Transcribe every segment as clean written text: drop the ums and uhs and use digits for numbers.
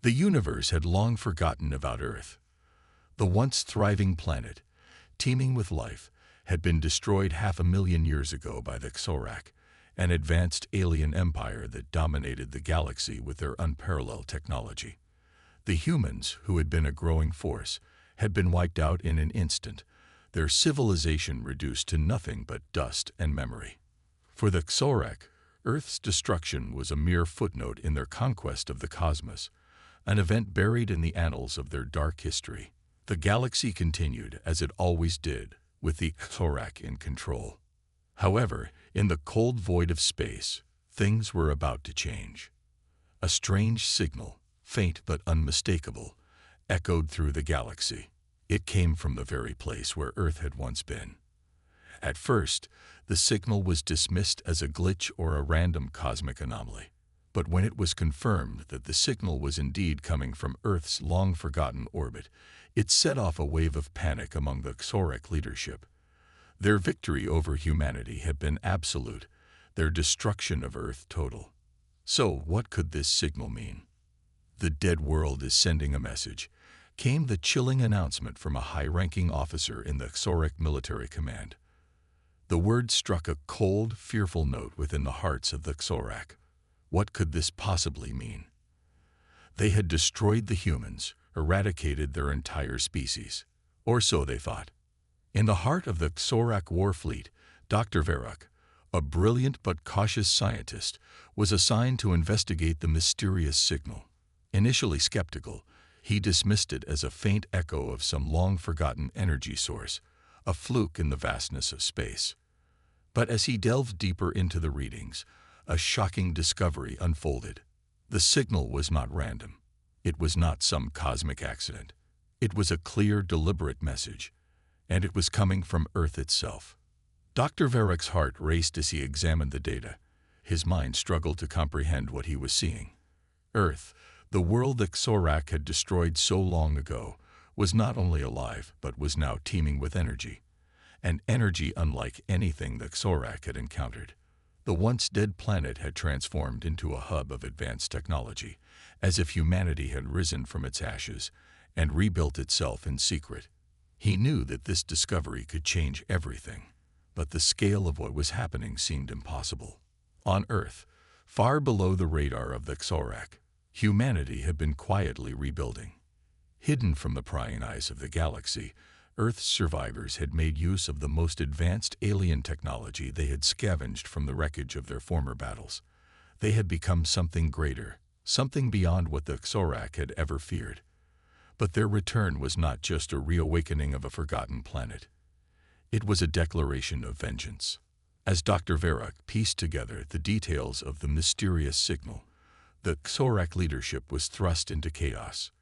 The universe had long forgotten about Earth. The once thriving planet, teeming with life, had been destroyed 500,000 years ago by the Xorak, an advanced alien empire that dominated the galaxy with their unparalleled technology. The humans, who had been a growing force, had been wiped out in an instant, their civilization reduced to nothing but dust and memory. For the Xorak, Earth's destruction was a mere footnote in their conquest of the cosmos, an event buried in the annals of their dark history. The galaxy continued as it always did, with the Xorak in control. However, in the cold void of space, things were about to change. A strange signal, faint but unmistakable, echoed through the galaxy. It came from the very place where Earth had once been. At first, the signal was dismissed as a glitch or a random cosmic anomaly. But when it was confirmed that the signal was indeed coming from Earth's long-forgotten orbit, it set off a wave of panic among the Xorak leadership. Their victory over humanity had been absolute, their destruction of Earth total. So what could this signal mean? The dead world is sending a message, came the chilling announcement from a high-ranking officer in the Xorak military command. The word struck a cold, fearful note within the hearts of the Xorak. What could this possibly mean? They had destroyed the humans, eradicated their entire species. Or so they thought. In the heart of the Xorak war fleet, Dr. Varuk, a brilliant but cautious scientist, was assigned to investigate the mysterious signal. Initially skeptical, he dismissed it as a faint echo of some long-forgotten energy source, a fluke in the vastness of space. But as he delved deeper into the readings, a shocking discovery unfolded. The signal was not random. It was not some cosmic accident. It was a clear, deliberate message, and it was coming from Earth itself. Dr. Varuk's heart raced as he examined the data. His mind struggled to comprehend what he was seeing. Earth, the world that Xorak had destroyed so long ago, was not only alive, but was now teeming with energy. An energy unlike anything that Xorak had encountered. The once dead planet had transformed into a hub of advanced technology, as if humanity had risen from its ashes and rebuilt itself in secret. He knew that this discovery could change everything, but the scale of what was happening seemed impossible. On Earth, far below the radar of the Xorak, humanity had been quietly rebuilding. Hidden from the prying eyes of the galaxy, Earth's survivors had made use of the most advanced alien technology they had scavenged from the wreckage of their former battles. They had become something greater, something beyond what the Xorak had ever feared. But their return was not just a reawakening of a forgotten planet. It was a declaration of vengeance. As Dr. Varuk pieced together the details of the mysterious signal, the Xorak leadership was thrust into chaos.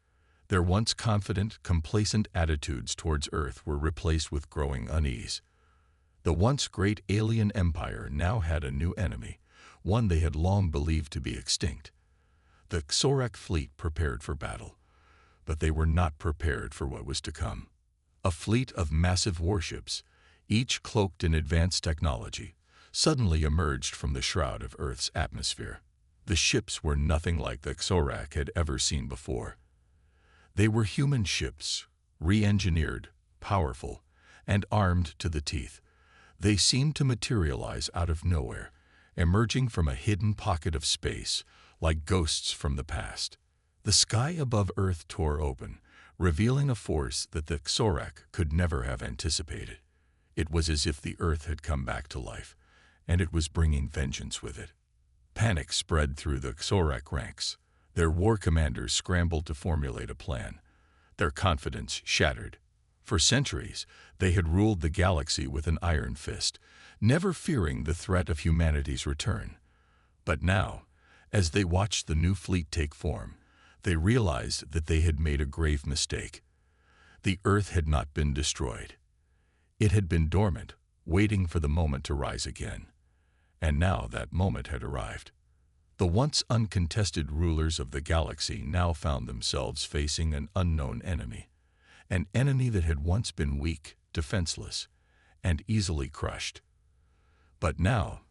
Their once confident, complacent attitudes towards Earth were replaced with growing unease. The once great alien empire now had a new enemy, one they had long believed to be extinct. The Xorak fleet prepared for battle, but they were not prepared for what was to come. A fleet of massive warships, each cloaked in advanced technology, suddenly emerged from the shroud of Earth's atmosphere. The ships were nothing like the Xorak had ever seen before. They were human ships, re-engineered, powerful, and armed to the teeth. They seemed to materialize out of nowhere, emerging from a hidden pocket of space, like ghosts from the past. The sky above Earth tore open, revealing a force that the Xorak could never have anticipated. It was as if the Earth had come back to life, and it was bringing vengeance with it. Panic spread through the Xorak ranks. Their war commanders scrambled to formulate a plan. Their confidence shattered. For centuries, they had ruled the galaxy with an iron fist, never fearing the threat of humanity's return. But now, as they watched the new fleet take form, they realized that they had made a grave mistake. The Earth had not been destroyed. It had been dormant, waiting for the moment to rise again. And now that moment had arrived. The once uncontested rulers of the galaxy now found themselves facing an unknown enemy, an enemy that had once been weak, defenseless, and easily crushed. But now,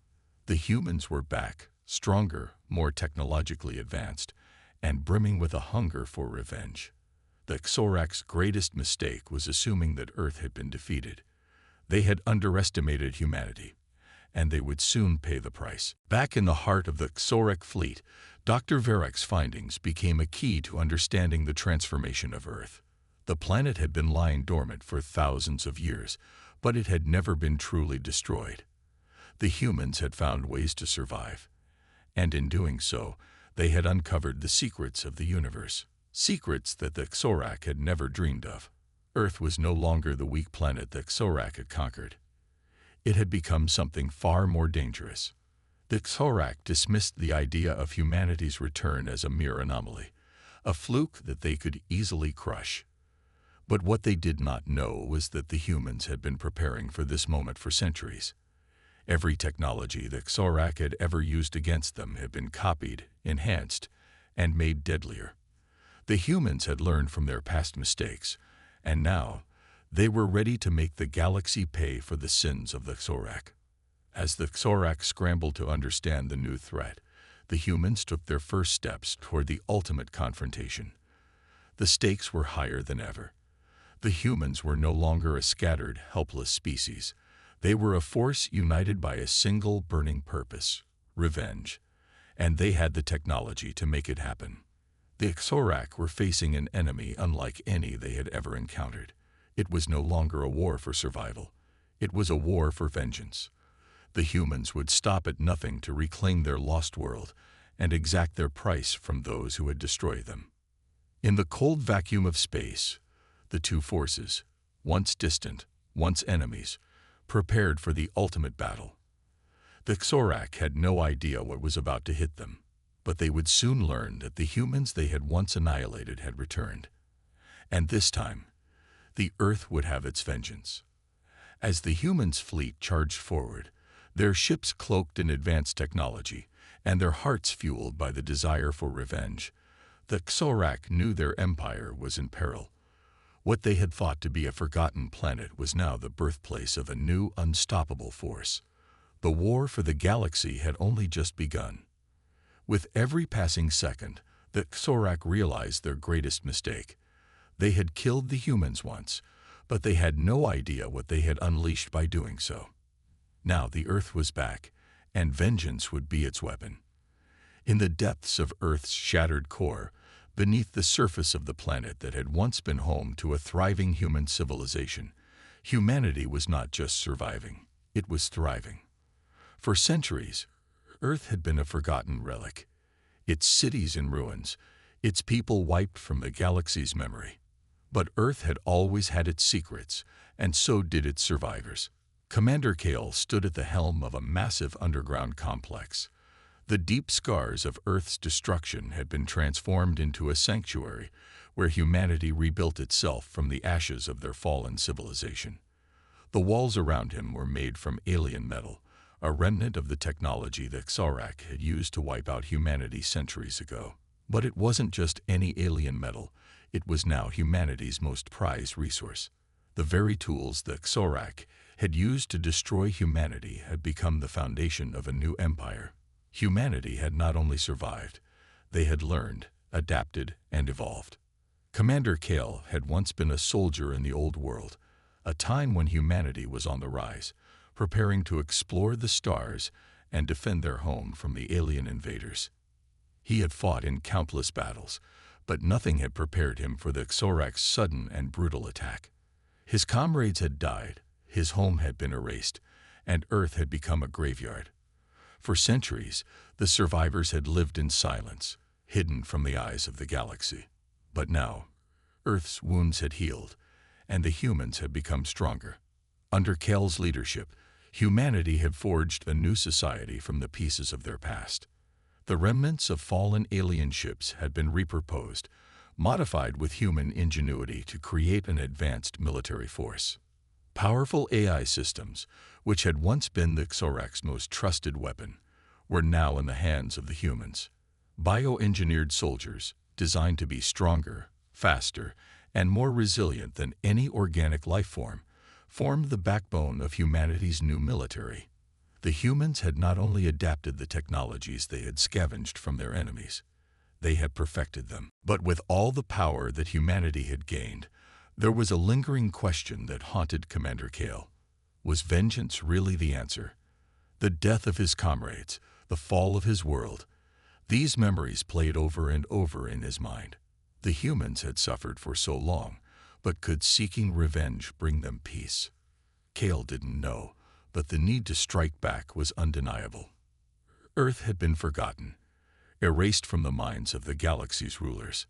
the humans were back, stronger, more technologically advanced, and brimming with a hunger for revenge. The Xorak's greatest mistake was assuming that Earth had been defeated. They had underestimated humanity, and they would soon pay the price. Back in the heart of the Xorak fleet, Dr. Verek's findings became a key to understanding the transformation of Earth. The planet had been lying dormant for thousands of years, but it had never been truly destroyed. The humans had found ways to survive, and in doing so, they had uncovered the secrets of the universe, secrets that the Xorak had never dreamed of. Earth was no longer the weak planet that Xorak had conquered. It had become something far more dangerous. The Xorak dismissed the idea of humanity's return as a mere anomaly, a fluke that they could easily crush. But what they did not know was that the humans had been preparing for this moment for centuries. Every technology that Xorak had ever used against them had been copied, enhanced, and made deadlier. The humans had learned from their past mistakes, and now they were ready to make the galaxy pay for the sins of the Xorak. As the Xorak scrambled to understand the new threat, the humans took their first steps toward the ultimate confrontation. The stakes were higher than ever. The humans were no longer a scattered, helpless species. They were a force united by a single burning purpose: revenge. And they had the technology to make it happen. The Xorak were facing an enemy unlike any they had ever encountered. It was no longer a war for survival. It was a war for vengeance. The humans would stop at nothing to reclaim their lost world and exact their price from those who had destroyed them. In the cold vacuum of space, the two forces, once distant, once enemies, prepared for the ultimate battle. The Xorak had no idea what was about to hit them, but they would soon learn that the humans they had once annihilated had returned. And this time, the Earth would have its vengeance. As the humans' fleet charged forward, their ships cloaked in advanced technology, and their hearts fueled by the desire for revenge, the Xorak knew their empire was in peril. What they had thought to be a forgotten planet was now the birthplace of a new, unstoppable force. The war for the galaxy had only just begun. With every passing second, the Xorak realized their greatest mistake. They had killed the humans once, but they had no idea what they had unleashed by doing so. Now the Earth was back, and vengeance would be its weapon. In the depths of Earth's shattered core, beneath the surface of the planet that had once been home to a thriving human civilization, humanity was not just surviving, it was thriving. For centuries, Earth had been a forgotten relic, its cities in ruins, its people wiped from the galaxy's memory. But Earth had always had its secrets, and so did its survivors. Commander Kale stood at the helm of a massive underground complex. The deep scars of Earth's destruction had been transformed into a sanctuary where humanity rebuilt itself from the ashes of their fallen civilization. The walls around him were made from alien metal, a remnant of the technology that Xorak had used to wipe out humanity centuries ago. But it wasn't just any alien metal, it was now humanity's most prized resource. The very tools that Xorak had used to destroy humanity had become the foundation of a new empire. Humanity had not only survived, they had learned, adapted, and evolved. Commander Kale had once been a soldier in the old world, a time when humanity was on the rise, preparing to explore the stars and defend their home from the alien invaders. He had fought in countless battles, but nothing had prepared him for the Xorak's sudden and brutal attack. His comrades had died, his home had been erased, and Earth had become a graveyard. For centuries, the survivors had lived in silence, hidden from the eyes of the galaxy. But now, Earth's wounds had healed, and the humans had become stronger. Under Kale's leadership, humanity had forged a new society from the pieces of their past. The remnants of fallen alien ships had been repurposed, modified with human ingenuity to create an advanced military force. Powerful AI systems, which had once been the Xorak's most trusted weapon, were now in the hands of the humans. Bioengineered soldiers, designed to be stronger, faster, and more resilient than any organic life form, formed the backbone of humanity's new military. The humans had not only adapted the technologies they had scavenged from their enemies, They had perfected them. But with all the power that humanity had gained, there was a lingering question that haunted Commander Kale. Was vengeance really the answer? The death of his comrades, the fall of his world, these memories played over and over in his mind. The humans had suffered for so long, but could seeking revenge bring them peace? Kale didn't know, but the need to strike back was undeniable. Earth had been forgotten, erased from the minds of the galaxy's rulers.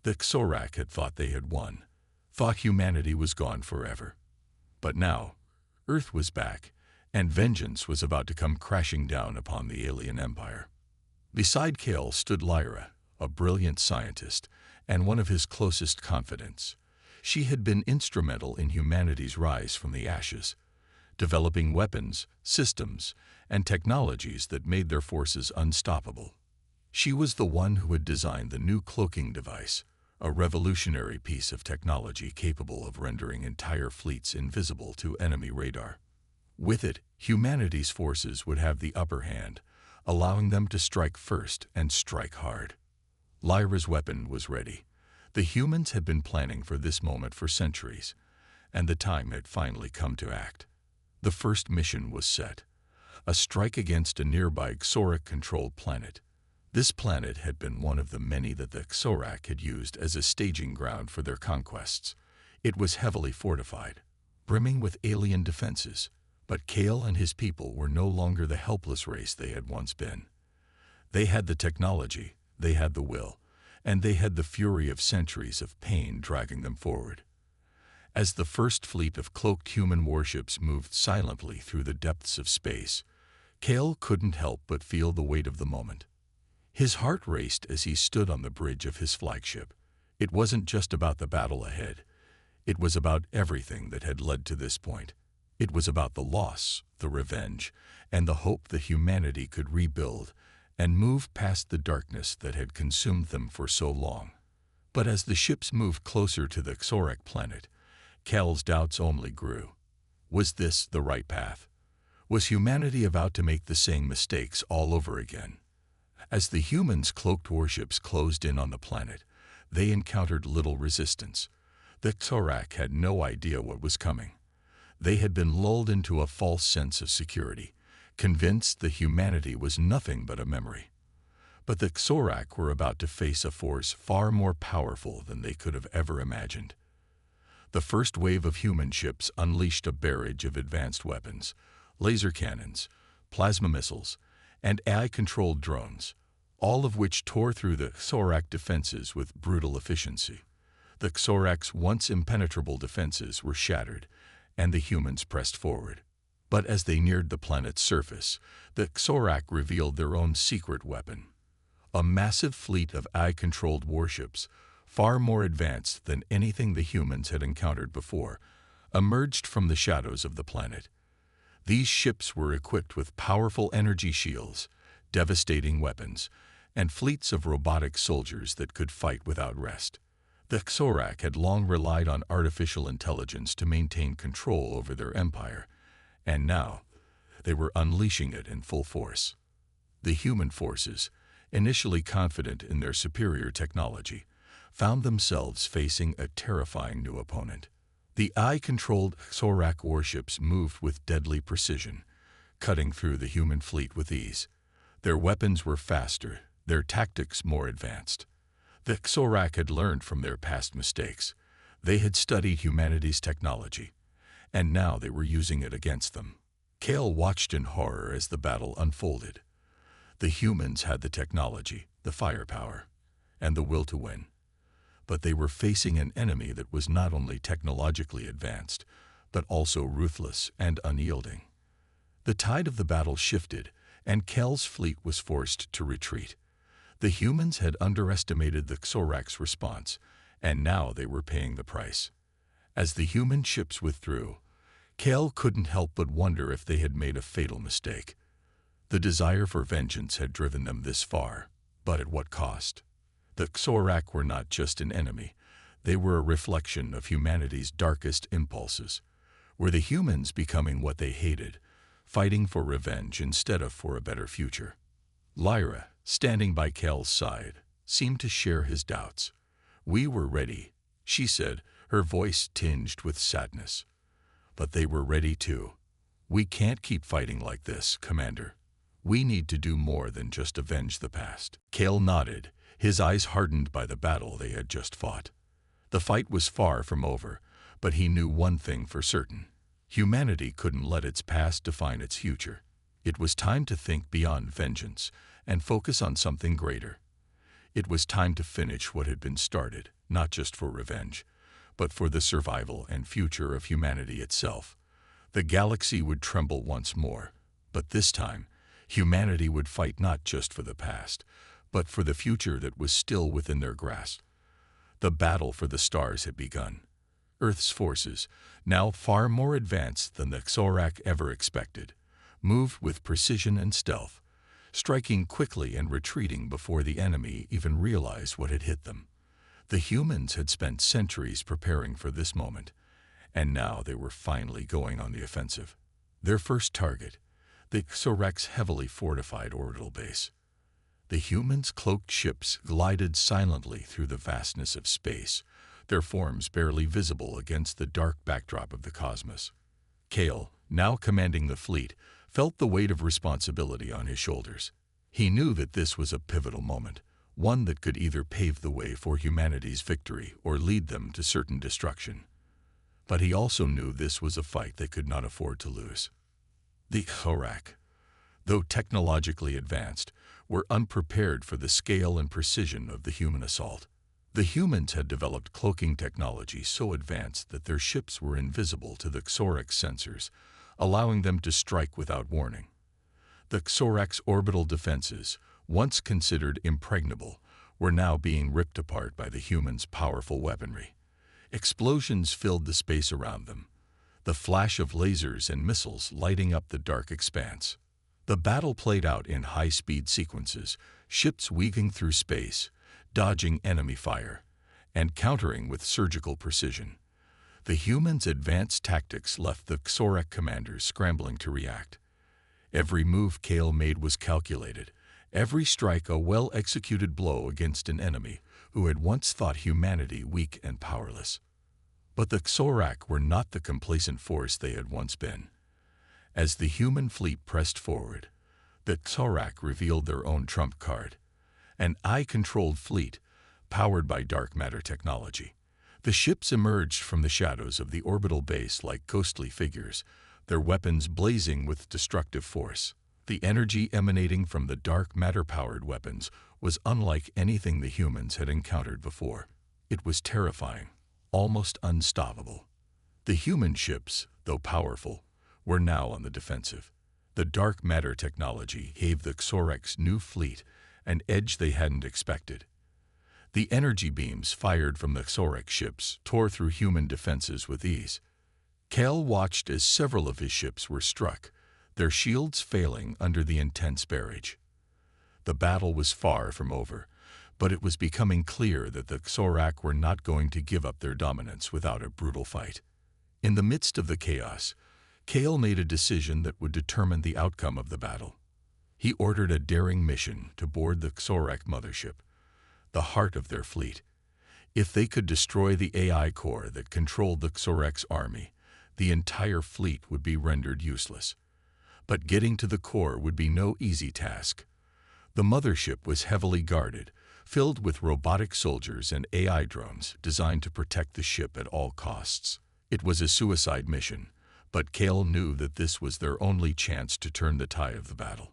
The Xorak had thought they had won, thought humanity was gone forever. But now, Earth was back, and vengeance was about to come crashing down upon the alien empire. Beside Kale stood Lyra, a brilliant scientist and one of his closest confidants. She had been instrumental in humanity's rise from the ashes, developing weapons, systems, and technologies that made their forces unstoppable. She was the one who had designed the new cloaking device, a revolutionary piece of technology capable of rendering entire fleets invisible to enemy radar. With it, humanity's forces would have the upper hand, allowing them to strike first and strike hard. Lyra's weapon was ready. The humans had been planning for this moment for centuries, and the time had finally come to act. The first mission was set, a strike against a nearby Xorak-controlled planet. This planet had been one of the many that the Xorak had used as a staging ground for their conquests. It was heavily fortified, brimming with alien defenses, but Kale and his people were no longer the helpless race they had once been. They had the technology, they had the will, and they had the fury of centuries of pain dragging them forward. As the first fleet of cloaked human warships moved silently through the depths of space, Kale couldn't help but feel the weight of the moment. His heart raced as he stood on the bridge of his flagship. It wasn't just about the battle ahead. It was about everything that had led to this point. It was about the loss, the revenge, and the hope that humanity could rebuild and move past the darkness that had consumed them for so long. But as the ships moved closer to the Xorak planet, Kale's doubts only grew. Was this the right path? Was humanity about to make the same mistakes all over again? As the humans' cloaked warships closed in on the planet, they encountered little resistance. The Xorak had no idea what was coming. They had been lulled into a false sense of security, convinced that humanity was nothing but a memory. But the Xorak were about to face a force far more powerful than they could have ever imagined. The first wave of human ships unleashed a barrage of advanced weapons, laser cannons, plasma missiles, and AI-controlled drones, all of which tore through the Xorak defenses with brutal efficiency. The Xorak's once impenetrable defenses were shattered, and the humans pressed forward. But as they neared the planet's surface, the Xorak revealed their own secret weapon. A massive fleet of AI-controlled warships, far more advanced than anything the humans had encountered before, emerged from the shadows of the planet. These ships were equipped with powerful energy shields, devastating weapons, and fleets of robotic soldiers that could fight without rest. The Xorak had long relied on artificial intelligence to maintain control over their empire, and now they were unleashing it in full force. The human forces, initially confident in their superior technology, found themselves facing a terrifying new opponent. The AI-controlled Xorak warships moved with deadly precision, cutting through the human fleet with ease. Their weapons were faster, their tactics more advanced. The Xorak had learned from their past mistakes. They had studied humanity's technology, and now they were using it against them. Kale watched in horror as the battle unfolded. The humans had the technology, the firepower, and the will to win. But they were facing an enemy that was not only technologically advanced, but also ruthless and unyielding. The tide of the battle shifted, and Kale's fleet was forced to retreat. The humans had underestimated the Xorak's response, and now they were paying the price. As the human ships withdrew, Kale couldn't help but wonder if they had made a fatal mistake. The desire for vengeance had driven them this far, but at what cost? The Xorak were not just an enemy. They were a reflection of humanity's darkest impulses. Were the humans becoming what they hated, fighting for revenge instead of for a better future? Lyra, standing by Kale's side, seemed to share his doubts. "We were ready," she said, her voice tinged with sadness. "But they were ready too. We can't keep fighting like this, Commander. We need to do more than just avenge the past." Kale nodded, his eyes hardened by the battle they had just fought. The fight was far from over, but he knew one thing for certain. Humanity couldn't let its past define its future. It was time to think beyond vengeance and focus on something greater. It was time to finish what had been started, not just for revenge, but for the survival and future of humanity itself. The galaxy would tremble once more, but this time, humanity would fight not just for the past, but for the future that was still within their grasp. The battle for the stars had begun. Earth's forces, now far more advanced than the Xorak ever expected, moved with precision and stealth, striking quickly and retreating before the enemy even realized what had hit them. The humans had spent centuries preparing for this moment, and now they were finally going on the offensive. Their first target, the Xorak's heavily fortified orbital base. The humans' cloaked ships glided silently through the vastness of space, their forms barely visible against the dark backdrop of the cosmos. Kale, now commanding the fleet, felt the weight of responsibility on his shoulders. He knew that this was a pivotal moment, one that could either pave the way for humanity's victory or lead them to certain destruction. But he also knew this was a fight they could not afford to lose. The Xorak, though technologically advanced, were unprepared for the scale and precision of the human assault. The humans had developed cloaking technology so advanced that their ships were invisible to the Xorak's sensors, allowing them to strike without warning. The Xorak's orbital defenses, once considered impregnable, were now being ripped apart by the humans' powerful weaponry. Explosions filled the space around them, the flash of lasers and missiles lighting up the dark expanse. The battle played out in high-speed sequences, ships weaving through space, dodging enemy fire, and countering with surgical precision. The humans' advanced tactics left the Xorak commanders scrambling to react. Every move Kale made was calculated, every strike a well-executed blow against an enemy who had once thought humanity weak and powerless. But the Xorak were not the complacent force they had once been. As the human fleet pressed forward, the Xorak revealed their own trump card, an eye-controlled fleet powered by dark matter technology. The ships emerged from the shadows of the orbital base like ghostly figures, their weapons blazing with destructive force. The energy emanating from the dark matter-powered weapons was unlike anything the humans had encountered before. It was terrifying, almost unstoppable. The human ships, though powerful, were now on the defensive. The dark matter technology gave the Xorak's new fleet an edge they hadn't expected. The energy beams fired from the Xorak ships tore through human defenses with ease. Kale watched as several of his ships were struck, their shields failing under the intense barrage. The battle was far from over, but it was becoming clear that the Xorak were not going to give up their dominance without a brutal fight. In the midst of the chaos, Kale made a decision that would determine the outcome of the battle. He ordered a daring mission to board the Xorak mothership, the heart of their fleet. If they could destroy the AI core that controlled the Xorak's army, the entire fleet would be rendered useless. But getting to the core would be no easy task. The mothership was heavily guarded, filled with robotic soldiers and AI drones designed to protect the ship at all costs. It was a suicide mission, but Kale knew that this was their only chance to turn the tide of the battle.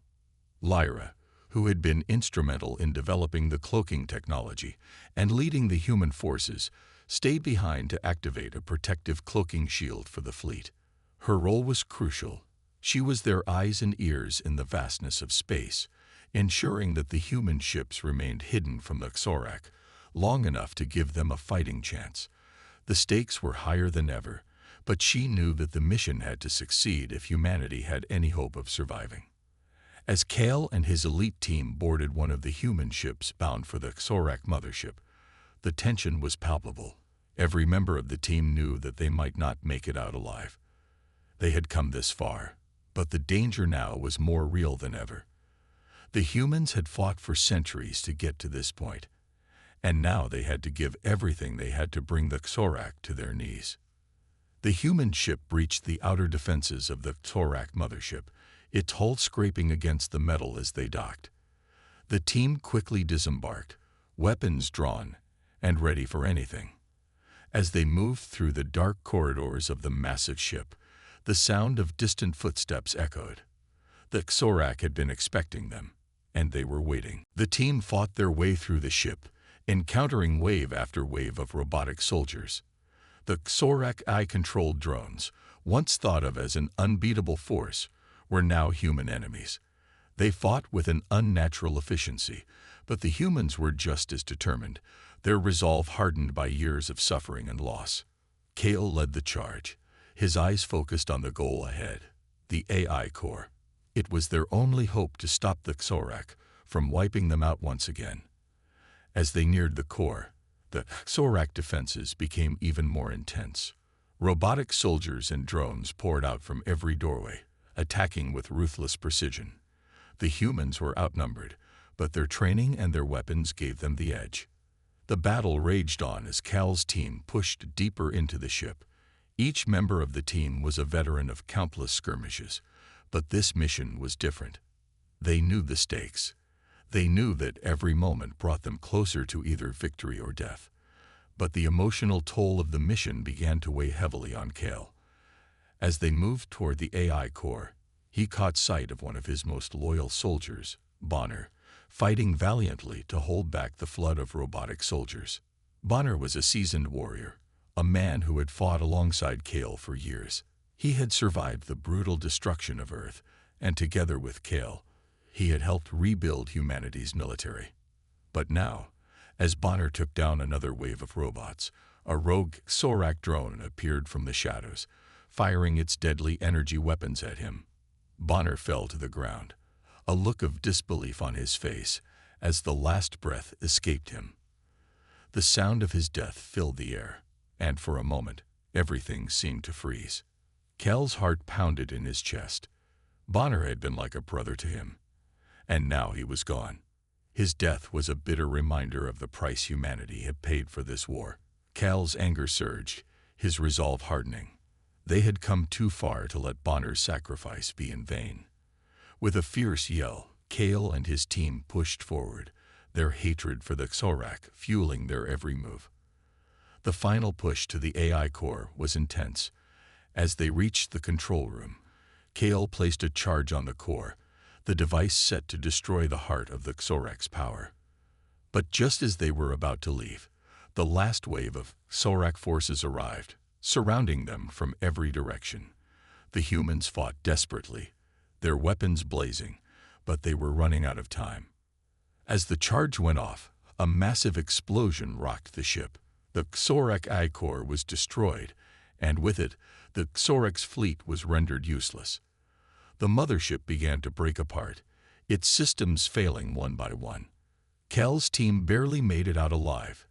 Lyra, who had been instrumental in developing the cloaking technology and leading the human forces, stayed behind to activate a protective cloaking shield for the fleet. Her role was crucial. She was their eyes and ears in the vastness of space, ensuring that the human ships remained hidden from the Xorak long enough to give them a fighting chance. The stakes were higher than ever, but she knew that the mission had to succeed if humanity had any hope of surviving. As Kale and his elite team boarded one of the human ships bound for the Xorak mothership, the tension was palpable. Every member of the team knew that they might not make it out alive. They had come this far, but the danger now was more real than ever. The humans had fought for centuries to get to this point. and now they had to give everything they had to bring the Xorak to their knees. The human ship breached the outer defenses of the Xorak mothership, its hull scraping against the metal as they docked. The team quickly disembarked, weapons drawn, and ready for anything. As they moved through the dark corridors of the massive ship, the sound of distant footsteps echoed. The Xorak had been expecting them, and they were waiting. The team fought their way through the ship, encountering wave after wave of robotic soldiers. The Xorak AI-controlled drones, once thought of as an unbeatable force, were now human enemies. They fought with an unnatural efficiency, but the humans were just as determined, their resolve hardened by years of suffering and loss. Kale led the charge, his eyes focused on the goal ahead, the AI core. It was their only hope to stop the Xorak from wiping them out once again. As they neared the core, the Xorak defenses became even more intense. Robotic soldiers and drones poured out from every doorway, attacking with ruthless precision. The humans were outnumbered, but their training and their weapons gave them the edge. The battle raged on as Cal's team pushed deeper into the ship. Each member of the team was a veteran of countless skirmishes, but this mission was different. They knew the stakes. They knew that every moment brought them closer to either victory or death. But the emotional toll of the mission began to weigh heavily on Kale. As they moved toward the AI core, he caught sight of one of his most loyal soldiers, Bonner, fighting valiantly to hold back the flood of robotic soldiers. Bonner was a seasoned warrior, a man who had fought alongside Kale for years. He had survived the brutal destruction of Earth, and together with Kale, he had helped rebuild humanity's military. But now, as Bonner took down another wave of robots, a rogue Xorak drone appeared from the shadows, firing its deadly energy weapons at him. Bonner fell to the ground, a look of disbelief on his face as the last breath escaped him. The sound of his death filled the air, and for a moment, everything seemed to freeze. Cal's heart pounded in his chest. Bonner had been like a brother to him, and now he was gone. His death was a bitter reminder of the price humanity had paid for this war. Cal's anger surged, his resolve hardening. They had come too far to let Bonner's sacrifice be in vain. With a fierce yell, Cal and his team pushed forward, their hatred for the Xorak fueling their every move. The final push to the AI core was intense. As they reached the control room, Cal placed a charge on the core, the device set to destroy the heart of the Xorak's power. But just as they were about to leave, the last wave of Xorak forces arrived, surrounding them from every direction. The humans fought desperately, their weapons blazing, but they were running out of time. As the charge went off, a massive explosion rocked the ship. The Xorak I core was destroyed, and with it, the Xorak's fleet was rendered useless. The mothership began to break apart, its systems failing one by one. Cal's team barely made it out alive,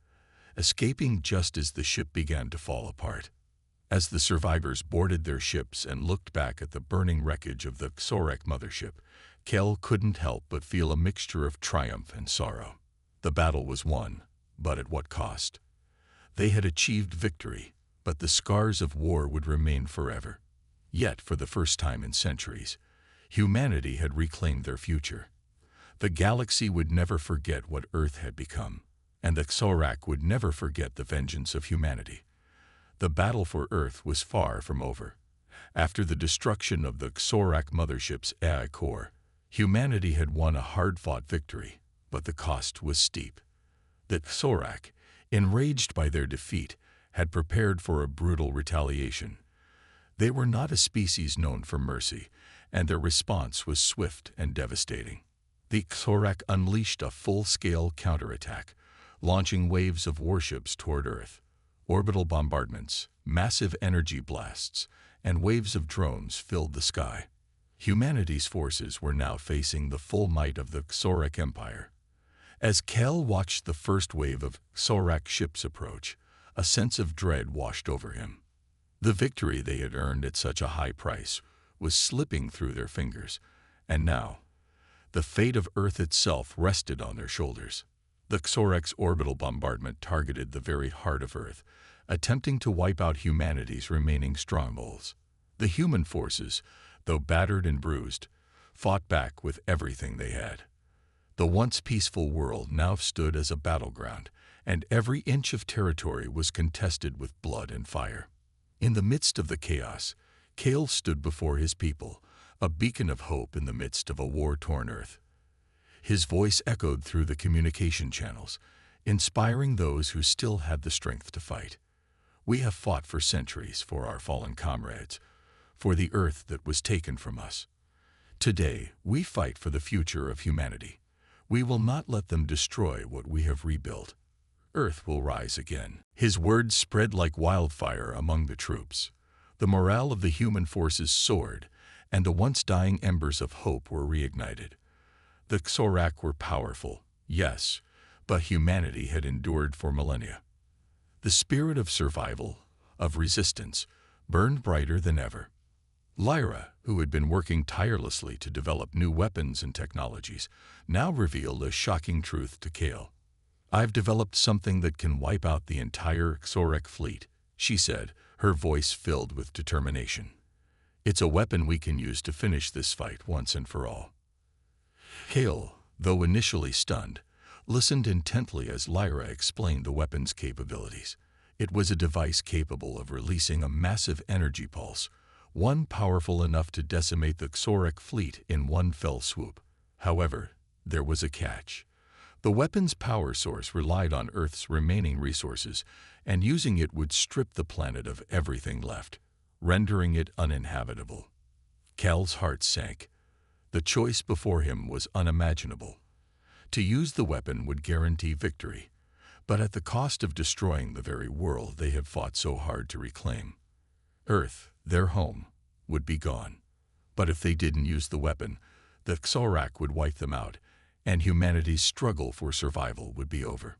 escaping just as the ship began to fall apart. As the survivors boarded their ships and looked back at the burning wreckage of the Xorak mothership, Cal couldn't help but feel a mixture of triumph and sorrow. The battle was won, but at what cost? They had achieved victory, but the scars of war would remain forever. Yet, for the first time in centuries, humanity had reclaimed their future. The galaxy would never forget what Earth had become, and the Xorak would never forget the vengeance of humanity. The battle for Earth was far from over. After the destruction of the Xorak mothership's AI core, humanity had won a hard-fought victory, but the cost was steep. The Xorak, enraged by their defeat, had prepared for a brutal retaliation. They were not a species known for mercy, and their response was swift and devastating. The Xorak unleashed a full-scale counterattack, launching waves of warships toward Earth. Orbital bombardments, massive energy blasts, and waves of drones filled the sky. Humanity's forces were now facing the full might of the Xorak Empire. As Cal watched the first wave of Xorak ships approach, a sense of dread washed over him. The victory they had earned at such a high price was slipping through their fingers, and now, the fate of Earth itself rested on their shoulders. The Xorek's orbital bombardment targeted the very heart of Earth, attempting to wipe out humanity's remaining strongholds. The human forces, though battered and bruised, fought back with everything they had. The once peaceful world now stood as a battleground, and every inch of territory was contested with blood and fire. In the midst of the chaos, Kale stood before his people, a beacon of hope in the midst of a war-torn Earth. His voice echoed through the communication channels, inspiring those who still had the strength to fight. We have fought for centuries for our fallen comrades, for the Earth that was taken from us. Today, we fight for the future of humanity. We will not let them destroy what we have rebuilt. Earth will rise again. His words spread like wildfire among the troops. The morale of the human forces soared, and the once dying embers of hope were reignited. The Xorak were powerful, yes, but humanity had endured for millennia. The spirit of survival, of resistance, burned brighter than ever. Lyra, who had been working tirelessly to develop new weapons and technologies, now revealed a shocking truth to Kale. "I've developed something that can wipe out the entire Xorek fleet," she said, her voice filled with determination. "It's a weapon we can use to finish this fight once and for all." Kale, though initially stunned, listened intently as Lyra explained the weapon's capabilities. It was a device capable of releasing a massive energy pulse, one powerful enough to decimate the Xorek fleet in one fell swoop. However, there was a catch. The weapon's power source relied on Earth's remaining resources, and using it would strip the planet of everything left, rendering it uninhabitable. Cal's heart sank. The choice before him was unimaginable. To use the weapon would guarantee victory, but at the cost of destroying the very world they had fought so hard to reclaim. Earth, their home, would be gone. But if they didn't use the weapon, the Xorak would wipe them out, and humanity's struggle for survival would be over.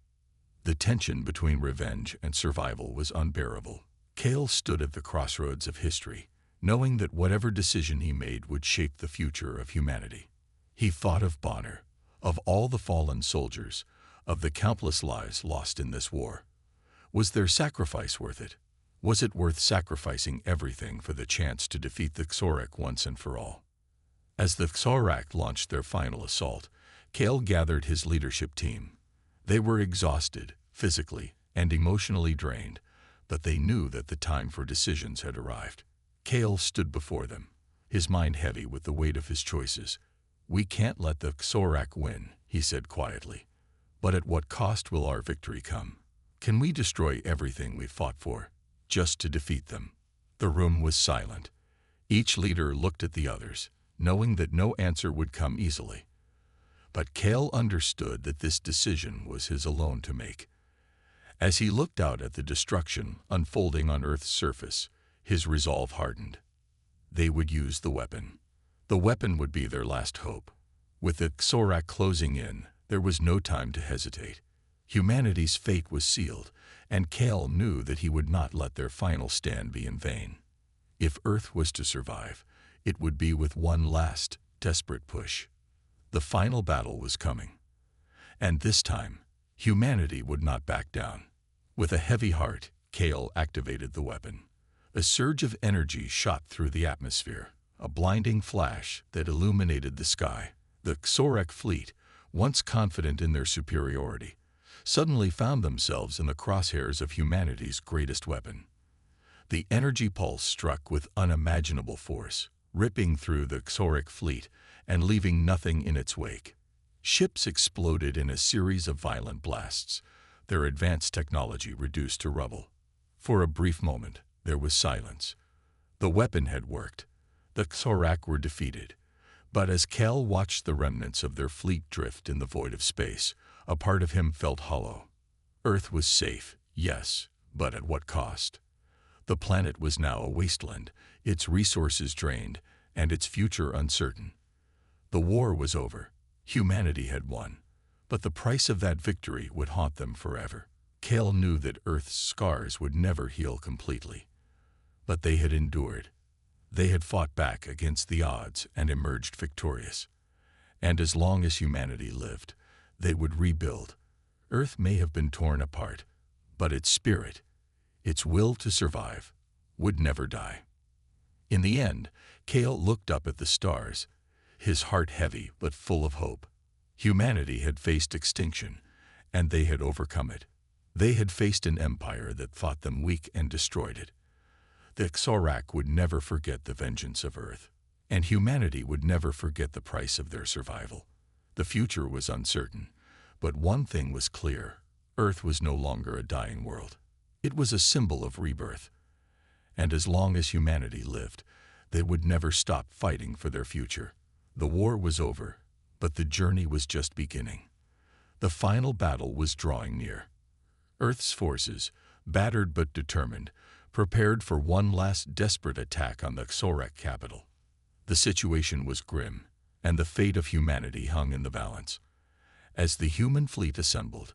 The tension between revenge and survival was unbearable. Kale stood at the crossroads of history, knowing that whatever decision he made would shape the future of humanity. He thought of Bonner, of all the fallen soldiers, of the countless lives lost in this war. Was their sacrifice worth it? Was it worth sacrificing everything for the chance to defeat the Xorek once and for all? As the Xorak launched their final assault, Kale gathered his leadership team. They were exhausted, physically and emotionally drained, but they knew that the time for decisions had arrived. Kale stood before them, his mind heavy with the weight of his choices. "We can't let the Xorak win," he said quietly. "But at what cost will our victory come? Can we destroy everything we fought for, just to defeat them?" The room was silent. Each leader looked at the others, knowing that no answer would come easily. But Kale understood that this decision was his alone to make. As he looked out at the destruction unfolding on Earth's surface, his resolve hardened. They would use the weapon. The weapon would be their last hope. With the Xorak closing in, there was no time to hesitate. Humanity's fate was sealed, and Kale knew that he would not let their final stand be in vain. If Earth was to survive, it would be with one last, desperate push. The final battle was coming. And this time, humanity would not back down. With a heavy heart, Kale activated the weapon. A surge of energy shot through the atmosphere, a blinding flash that illuminated the sky. The Xorek fleet, once confident in their superiority, suddenly found themselves in the crosshairs of humanity's greatest weapon. The energy pulse struck with unimaginable force, ripping through the Xorek fleet and leaving nothing in its wake. Ships exploded in a series of violent blasts, their advanced technology reduced to rubble. For a brief moment, there was silence. The weapon had worked. The Xorak were defeated. But as Kale watched the remnants of their fleet drift in the void of space, a part of him felt hollow. Earth was safe, yes, but at what cost? The planet was now a wasteland, its resources drained, and its future uncertain. The war was over. Humanity had won. But the price of that victory would haunt them forever. Kale knew that Earth's scars would never heal completely. But they had endured. They had fought back against the odds and emerged victorious. And as long as humanity lived, they would rebuild. Earth may have been torn apart, but its spirit, its will to survive, would never die. In the end, Kale looked up at the stars, his heart heavy but full of hope. Humanity had faced extinction, and they had overcome it. They had faced an empire that thought them weak and destroyed it. The Xorak would never forget the vengeance of Earth, and humanity would never forget the price of their survival. The future was uncertain, but one thing was clear: Earth was no longer a dying world. It was a symbol of rebirth, and as long as humanity lived, they would never stop fighting for their future. The war was over, but the journey was just beginning. The final battle was drawing near. Earth's forces, battered but determined, prepared for one last desperate attack on the Xorak capital. The situation was grim, and the fate of humanity hung in the balance. As the human fleet assembled,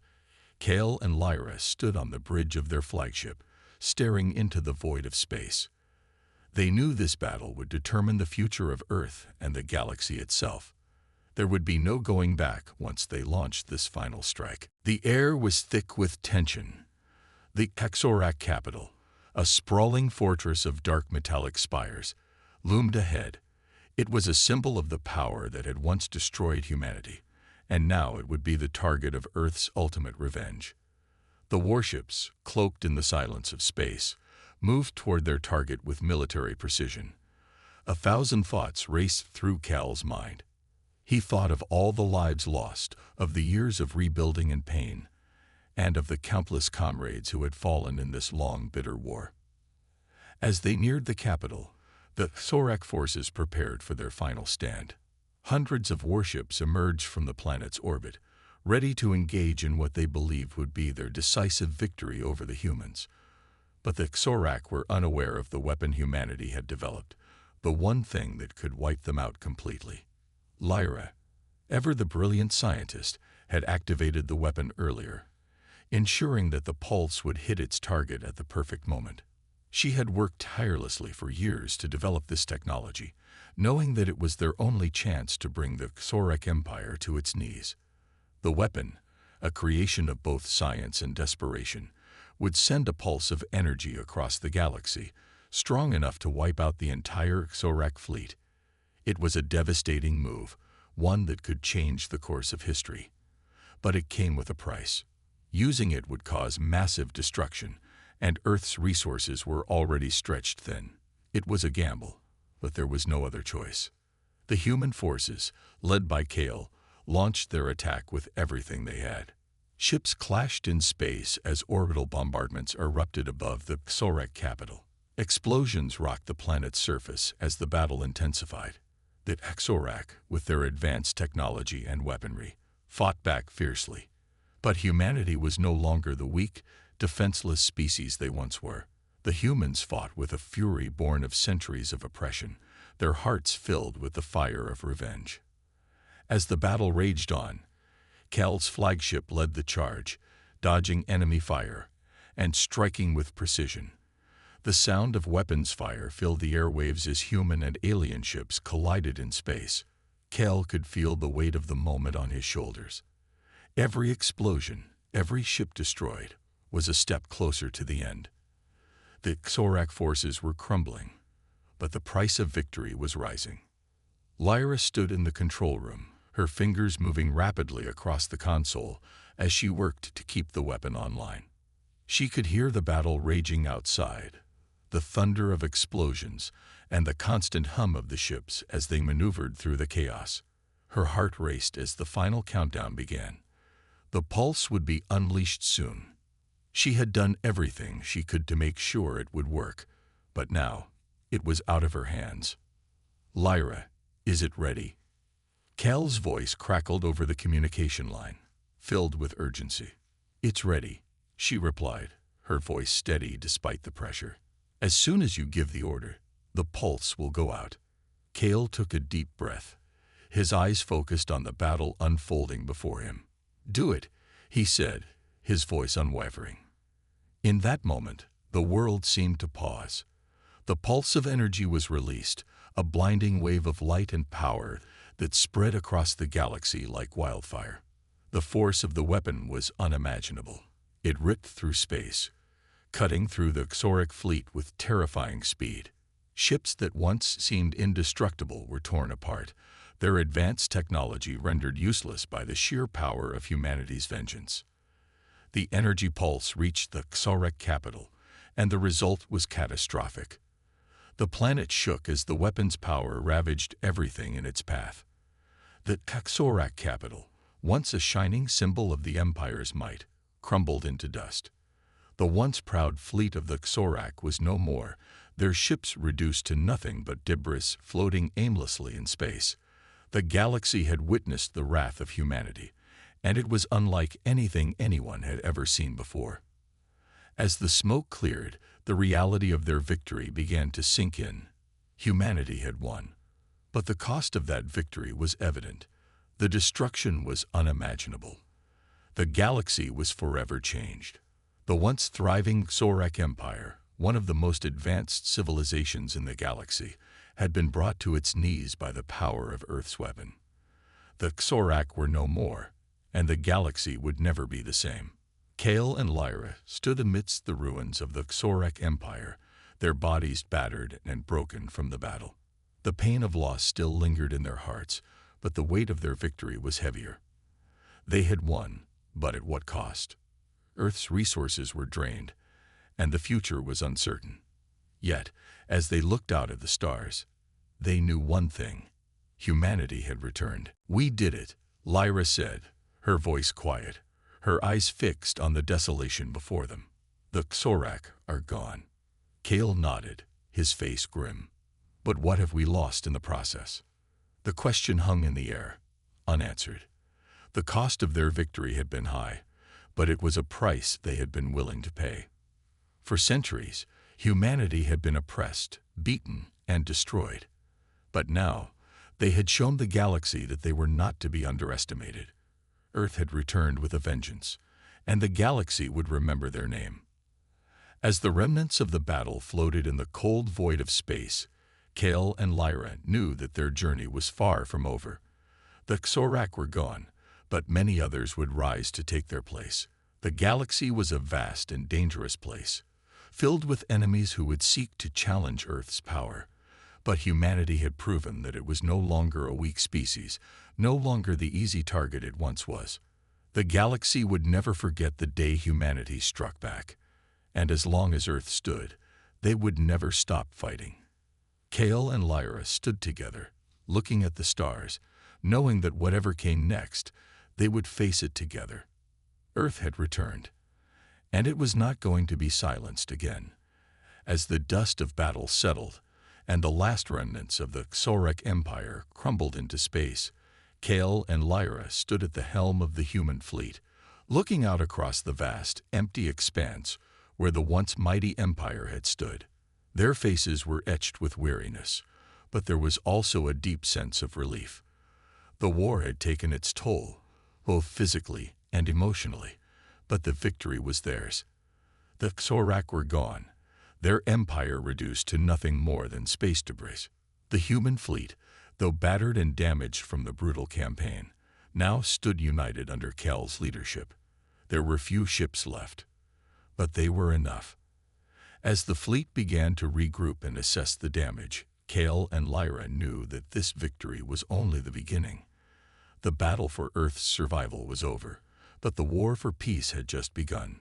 Kale and Lyra stood on the bridge of their flagship, staring into the void of space. They knew this battle would determine the future of Earth and the galaxy itself. There would be no going back once they launched this final strike. The air was thick with tension. The Xorak capital, a sprawling fortress of dark metallic spires, loomed ahead. It was a symbol of the power that had once destroyed humanity, and now it would be the target of Earth's ultimate revenge. The warships, cloaked in the silence of space, moved toward their target with military precision. 1,000 thoughts raced through Cal's mind. He thought of all the lives lost, of the years of rebuilding and pain, and of the countless comrades who had fallen in this long, bitter war. As they neared the capital, the Xorak forces prepared for their final stand. Hundreds of warships emerged from the planet's orbit, ready to engage in what they believed would be their decisive victory over the humans. But the Xorak were unaware of the weapon humanity had developed, the one thing that could wipe them out completely. Lyra, ever the brilliant scientist, had activated the weapon earlier, ensuring that the pulse would hit its target at the perfect moment. She had worked tirelessly for years to develop this technology, knowing that it was their only chance to bring the Xorak Empire to its knees. The weapon, a creation of both science and desperation, would send a pulse of energy across the galaxy, strong enough to wipe out the entire Xorak fleet. It was a devastating move, one that could change the course of history. But it came with a price. Using it would cause massive destruction, and Earth's resources were already stretched thin. It was a gamble, but there was no other choice. The human forces, led by Kale, launched their attack with everything they had. Ships clashed in space as orbital bombardments erupted above the Xorak capital. Explosions rocked the planet's surface as the battle intensified. The Xorak, with their advanced technology and weaponry, fought back fiercely. But humanity was no longer the weak, defenseless species they once were. The humans fought with a fury born of centuries of oppression, their hearts filled with the fire of revenge. As the battle raged on, Cal's flagship led the charge, dodging enemy fire and striking with precision. The sound of weapons fire filled the airwaves as human and alien ships collided in space. Cal could feel the weight of the moment on his shoulders. Every explosion, every ship destroyed, was a step closer to the end. The Xorak forces were crumbling, but the price of victory was rising. Lyra stood in the control room, her fingers moving rapidly across the console as she worked to keep the weapon online. She could hear the battle raging outside, the thunder of explosions, and the constant hum of the ships as they maneuvered through the chaos. Her heart raced as the final countdown began. The pulse would be unleashed soon. She had done everything she could to make sure it would work, but now it was out of her hands. Lyra, is it ready? Cal's voice crackled over the communication line, filled with urgency. It's ready, she replied, her voice steady despite the pressure. As soon as you give the order, the pulse will go out. Cal took a deep breath, his eyes focused on the battle unfolding before him. Do it, he said, his voice unwavering. In that moment, the world seemed to pause. The pulse of energy was released, a blinding wave of light and power that spread across the galaxy like wildfire. The force of the weapon was unimaginable. It ripped through space, cutting through the Xoric fleet with terrifying speed. Ships that once seemed indestructible were torn apart, their advanced technology rendered useless by the sheer power of humanity's vengeance. The energy pulse reached the Xoric capital, and the result was catastrophic. The planet shook as the weapon's power ravaged everything in its path. The Xoric capital, once a shining symbol of the Empire's might, crumbled into dust. The once proud fleet of the Xoric was no more, their ships reduced to nothing but debris floating aimlessly in space. The galaxy had witnessed the wrath of humanity, and it was unlike anything anyone had ever seen before. As the smoke cleared, the reality of their victory began to sink in. Humanity had won. But the cost of that victory was evident. The destruction was unimaginable. The galaxy was forever changed. The once thriving Xoric Empire, one of the most advanced civilizations in the galaxy, had been brought to its knees by the power of Earth's weapon. The Xoric were no more, and the galaxy would never be the same. Kale and Lyra stood amidst the ruins of the Xoric Empire, their bodies battered and broken from the battle. The pain of loss still lingered in their hearts, but the weight of their victory was heavier. They had won, but at what cost? Earth's resources were drained, and the future was uncertain. Yet, as they looked out at the stars, they knew one thing: humanity had returned. "We did it," Lyra said, her voice quiet, her eyes fixed on the desolation before them. "The Xoric are gone." Kale nodded, his face grim. "But what have we lost in the process?" The question hung in the air, unanswered. The cost of their victory had been high, but it was a price they had been willing to pay. For centuries, humanity had been oppressed, beaten, and destroyed. But now, they had shown the galaxy that they were not to be underestimated. Earth had returned with a vengeance, and the galaxy would remember their name. As the remnants of the battle floated in the cold void of space, Kale and Lyra knew that their journey was far from over. The Xoric were gone, but many others would rise to take their place. The galaxy was a vast and dangerous place, filled with enemies who would seek to challenge Earth's power. But humanity had proven that it was no longer a weak species, no longer the easy target it once was. The galaxy would never forget the day humanity struck back, and as long as Earth stood, they would never stop fighting. Kale and Lyra stood together, looking at the stars, knowing that whatever came next, they would face it together. Earth had returned, and it was not going to be silenced again. As the dust of battle settled, and the last remnants of the Xoric Empire crumbled into space, Kale and Lyra stood at the helm of the human fleet, looking out across the vast, empty expanse where the once mighty empire had stood. Their faces were etched with weariness, but there was also a deep sense of relief. The war had taken its toll, both physically and emotionally, but the victory was theirs. The Xoric were gone, their empire reduced to nothing more than space debris. The human fleet, though battered and damaged from the brutal campaign, now stood united under Kale's leadership. There were few ships left, but they were enough. As the fleet began to regroup and assess the damage, Kale and Lyra knew that this victory was only the beginning. The battle for Earth's survival was over, but the war for peace had just begun.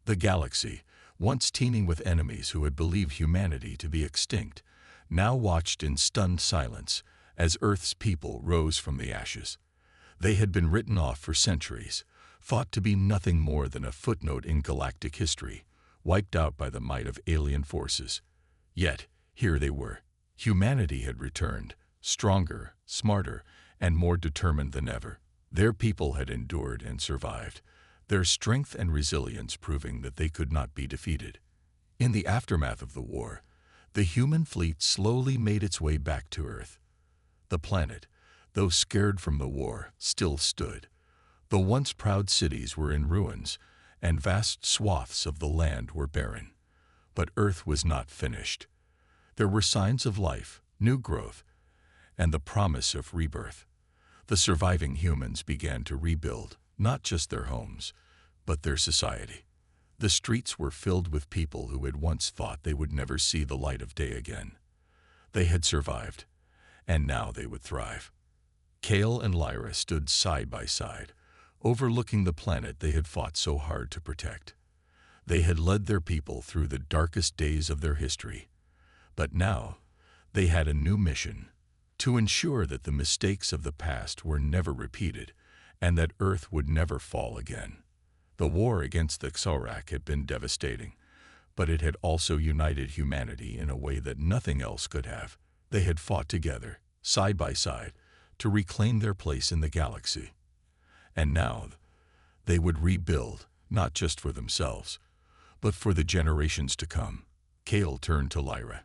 The galaxy, once teeming with enemies who had believed humanity to be extinct, now watched in stunned silence as Earth's people rose from the ashes. They had been written off for centuries, fought to be nothing more than a footnote in galactic history, wiped out by the might of alien forces. Yet, here they were. Humanity had returned, stronger, smarter, and more determined than ever. Their people had endured and survived, their strength and resilience proving that they could not be defeated. In the aftermath of the war, the human fleet slowly made its way back to Earth. The planet, though scared from the war, still stood. The once proud cities were in ruins, and vast swaths of the land were barren. But Earth was not finished. There were signs of life, new growth, and the promise of rebirth. The surviving humans began to rebuild, not just their homes, but their society. The streets were filled with people who had once thought they would never see the light of day again. They had survived, and now they would thrive. Kale and Lyra stood side by side, overlooking the planet they had fought so hard to protect. They had led their people through the darkest days of their history, but now they had a new mission: to ensure that the mistakes of the past were never repeated and that Earth would never fall again. The war against the Xorak had been devastating, but it had also united humanity in a way that nothing else could have. They had fought together, side by side, to reclaim their place in the galaxy. And now they would rebuild, not just for themselves, but for the generations to come. Kale turned to Lyra,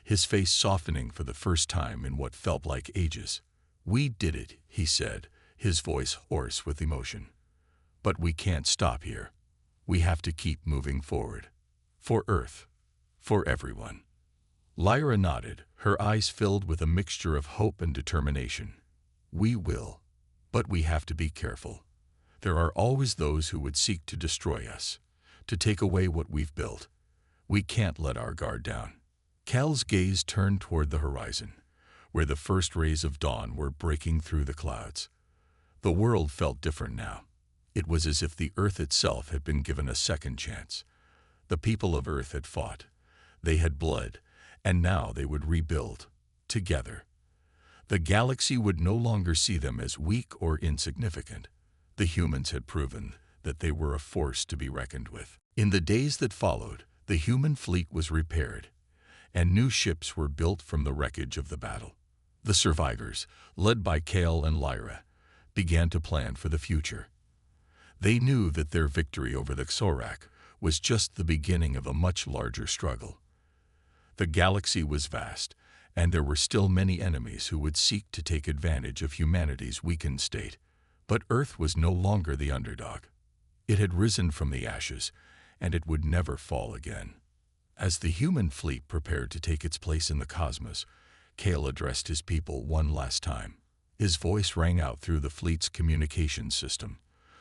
his face softening for the first time in what felt like ages. "We did it," he said, his voice hoarse with emotion. "But we can't stop here. We have to keep moving forward. For Earth. For everyone." Lyra nodded, her eyes filled with a mixture of hope and determination. "We will. But we have to be careful. There are always those who would seek to destroy us, to take away what we've built. We can't let our guard down." Cal's gaze turned toward the horizon, where the first rays of dawn were breaking through the clouds. The world felt different now. It was as if the Earth itself had been given a second chance. The people of Earth had fought. They had bled, and now they would rebuild, together. The galaxy would no longer see them as weak or insignificant. The humans had proven that they were a force to be reckoned with. In the days that followed, the human fleet was repaired, and new ships were built from the wreckage of the battle. The survivors, led by Kale and Lyra, began to plan for the future. They knew that their victory over the Xorak was just the beginning of a much larger struggle. The galaxy was vast, and there were still many enemies who would seek to take advantage of humanity's weakened state. But Earth was no longer the underdog. It had risen from the ashes, and it would never fall again. As the human fleet prepared to take its place in the cosmos, Kale addressed his people one last time. His voice rang out through the fleet's communications system,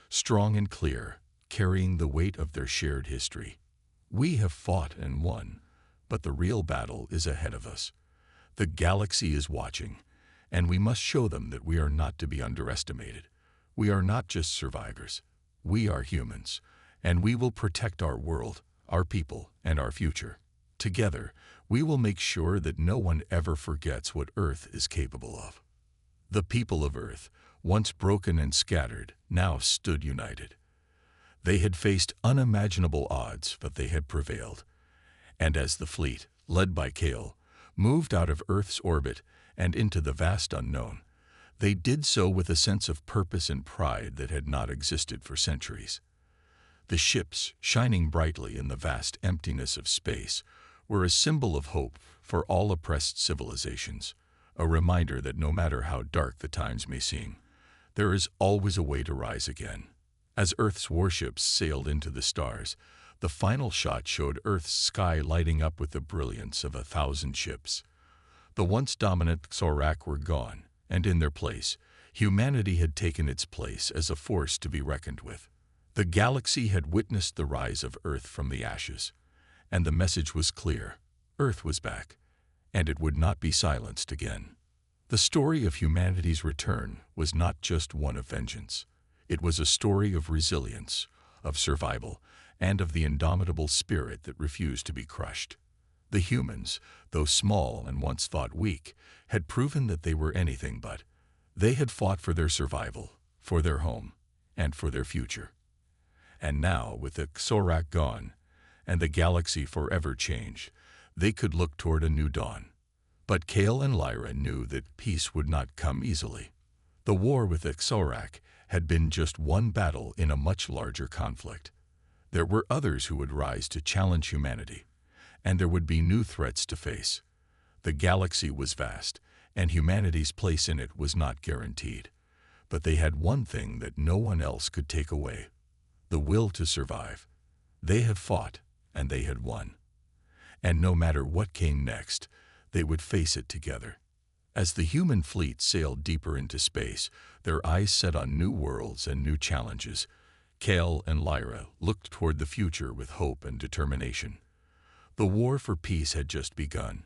strong and clear, carrying the weight of their shared history. "We have fought and won, but the real battle is ahead of us. The galaxy is watching, and we must show them that we are not to be underestimated. We are not just survivors. We are humans, and we will protect our world, our people, and our future. Together, we will make sure that no one ever forgets what Earth is capable of." The people of Earth, once broken and scattered, now stood united. They had faced unimaginable odds, but they had prevailed. And as the fleet, led by Kale, moved out of Earth's orbit and into the vast unknown, they did so with a sense of purpose and pride that had not existed for centuries. The ships, shining brightly in the vast emptiness of space, were a symbol of hope for all oppressed civilizations, a reminder that no matter how dark the times may seem, there is always a way to rise again. As Earth's warships sailed into the stars, the final shot showed Earth's sky lighting up with the brilliance of 1,000 ships. The once dominant Xorak were gone, and in their place, humanity had taken its place as a force to be reckoned with. The galaxy had witnessed the rise of Earth from the ashes, and the message was clear: Earth was back, and it would not be silenced again. The story of humanity's return was not just one of vengeance. It was a story of resilience, of survival, and of the indomitable spirit that refused to be crushed. The humans, though small and once thought weak, had proven that they were anything but. They had fought for their survival, for their home, and for their future. And now, with the Xorak gone, and the galaxy forever changed, they could look toward a new dawn. But Kale and Lyra knew that peace would not come easily. The war with the Xorak had been just one battle in a much larger conflict. There were others who would rise to challenge humanity, and there would be new threats to face. The galaxy was vast, and humanity's place in it was not guaranteed. But they had one thing that no one else could take away: the will to survive. They had fought, and they had won. And no matter what came next, they would face it together. As the human fleet sailed deeper into space, their eyes set on new worlds and new challenges. Kale and Lyra looked toward the future with hope and determination. The war for peace had just begun,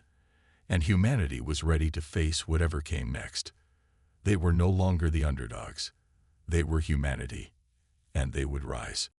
and humanity was ready to face whatever came next. They were no longer the underdogs. They were humanity, and they would rise.